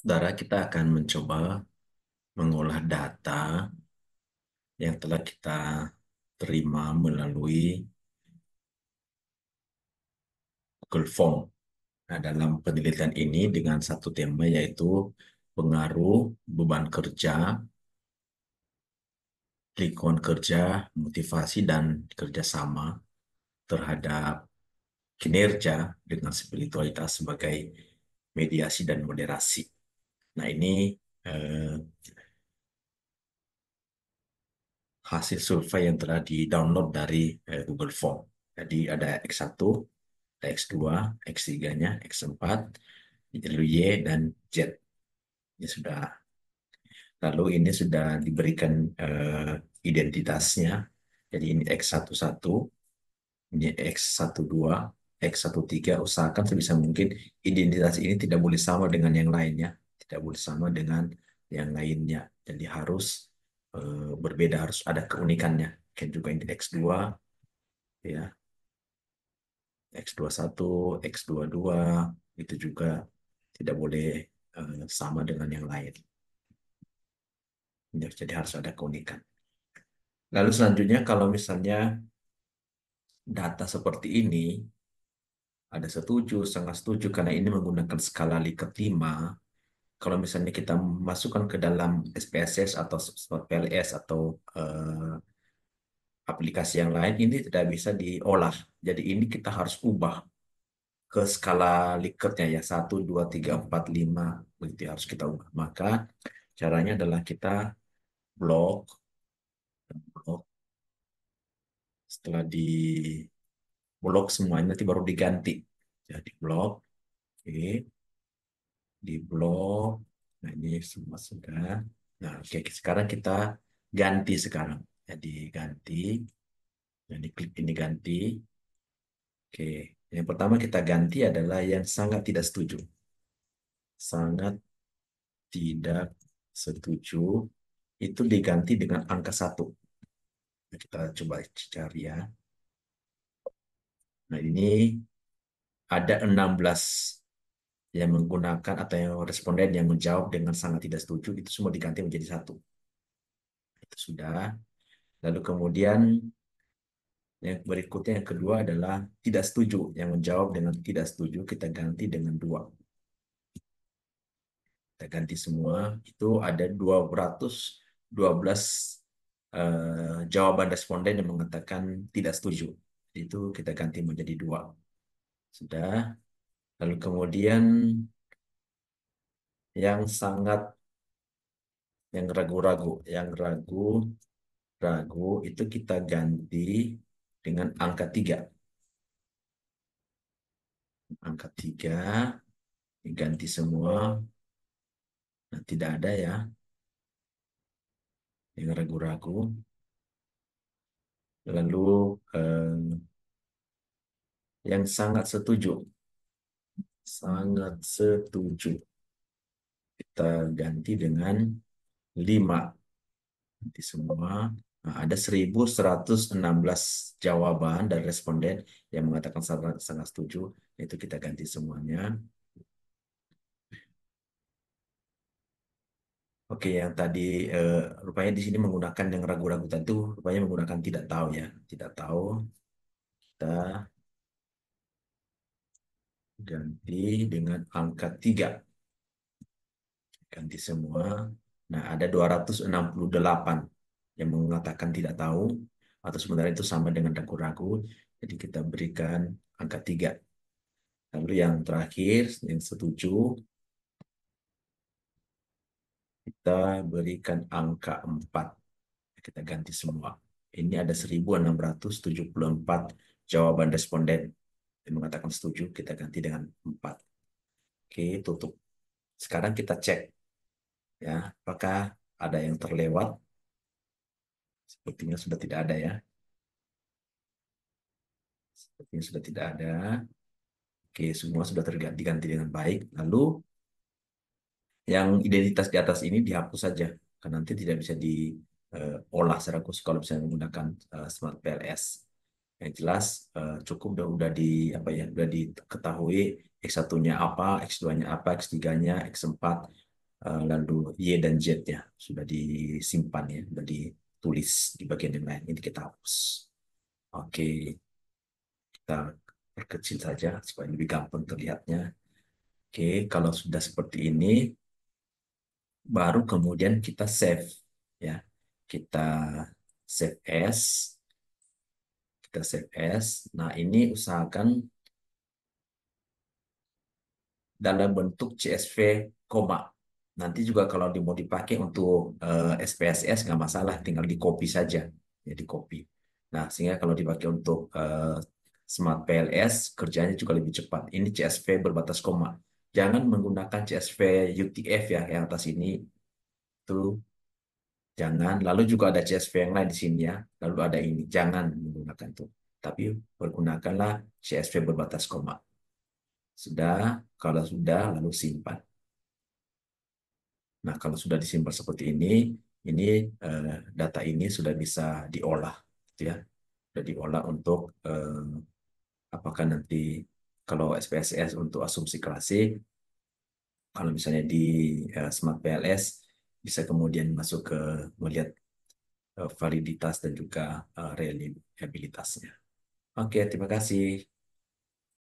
Saudara, kita akan mencoba mengolah data yang telah kita terima melalui Google Form. Nah, dalam penelitian ini dengan satu tema yaitu pengaruh beban kerja, lingkungan kerja, motivasi, dan kerjasama terhadap kinerja dengan spiritualitas sebagai mediasi dan moderasi. Nah, ini eh, hasil survei yang telah di-download dari Google Form. Jadi ada X1, X2, X3-nya, X4, lalu Y, dan Z. Ini sudah, lalu ini sudah diberikan identitasnya. Jadi ini X11, ini X12, X13. Usahakan sebisa mungkin identitas ini tidak boleh sama dengan yang lainnya. Tidak boleh sama dengan yang lainnya. Jadi harus berbeda, harus ada keunikannya. Mungkin juga ini X2, ya, X21, X22, itu juga tidak boleh sama dengan yang lain. Ya, jadi harus ada keunikan. Lalu selanjutnya kalau misalnya data seperti ini, ada setuju, sangat setuju, karena ini menggunakan skala Likert 5. Kalau misalnya kita masukkan ke dalam SPSS atau Smart PLS atau eh, aplikasi yang lain, ini tidak bisa diolah. Jadi ini kita harus ubah ke skala Likertnya ya, 1, 2, 3, 4, 5, begitu ya, harus kita ubah. Maka caranya adalah kita blok, blok. Setelah di blok semuanya nanti baru diganti. Jadi blok, oke, di blok. Nah, ini semua sudah. Nah, oke, sekarang kita ganti sekarang. Jadi ganti, jadi klik ini ganti. Oke, yang pertama kita ganti adalah yang sangat tidak setuju. Sangat tidak setuju itu diganti dengan angka 1. Nah, kita coba cari ya. Nah, ini ada 16 yang menggunakan atau yang responden yang menjawab dengan sangat tidak setuju, itu semua diganti menjadi 1. Itu sudah. Lalu kemudian yang berikutnya yang kedua adalah tidak setuju. Yang menjawab dengan tidak setuju kita ganti dengan 2. Kita ganti semua. Itu ada 212 jawaban responden yang mengatakan tidak setuju. Itu kita ganti menjadi 2. Sudah. Lalu kemudian yang sangat, yang ragu-ragu, yang ragu itu kita ganti dengan angka 3. Angka 3 diganti semua. Nah, tidak ada ya yang ragu-ragu. Lalu yang sangat setuju, sangat setuju, kita ganti dengan 5. Ganti semua. Nah, ada 1116 jawaban dari responden yang mengatakan sangat, sangat setuju. Itu kita ganti semuanya. Oke, yang tadi rupanya di sini menggunakan yang ragu-ragu tentu, rupanya menggunakan tidak tahu ya. Tidak tahu, kita ganti dengan angka 3. Ganti semua. Nah, ada 268 yang mengatakan tidak tahu, atau sebenarnya itu sama dengan ragu-ragu. Jadi kita berikan angka 3. Lalu yang terakhir, yang setuju, kita berikan angka 4. Kita ganti semua. Ini ada 1674 jawaban responden yang mengatakan setuju, kita ganti dengan 4. Oke, tutup. Sekarang kita cek ya, apakah ada yang terlewat. Sepertinya sudah tidak ada ya. Sepertinya sudah tidak ada. Oke, semua sudah diganti dengan baik. Lalu yang identitas di atas ini dihapus saja, karena nanti tidak bisa diolah secara khusus kalau misalnya menggunakan Smart PLS. Yang jelas cukup udah di udah diketahui X1-nya apa, X2-nya apa, X3-nya, X4. lalu Y dan Z-nya sudah disimpan ya, sudah ditulis di bagian yang lain. Ini kita hapus. Oke, kita perkecil saja supaya lebih gampang terlihatnya. Oke, kalau sudah seperti ini, baru kemudian kita save ya. Kita save as, kita save as. Nah, ini usahakan dalam bentuk CSV koma. Nanti juga kalau mau dipakai untuk SPSS nggak masalah, tinggal di copy saja, ya di copy. Nah, sehingga kalau dipakai untuk Smart PLS kerjanya juga lebih cepat. Ini CSV berbatas koma. Jangan menggunakan CSV UTF ya yang atas ini itu jangan. Lalu juga ada CSV yang lain di sini ya. Lalu ada ini, jangan menggunakan itu. Tapi pergunakanlah CSV berbatas koma. Sudah, kalau sudah lalu simpan. Nah, kalau sudah disimpan seperti ini data ini sudah bisa diolah, gitu ya. Sudah diolah untuk apakah nanti kalau SPSS untuk asumsi klasik, kalau misalnya di Smart PLS bisa kemudian masuk ke melihat validitas dan juga reliabilitasnya. Oke, terima kasih.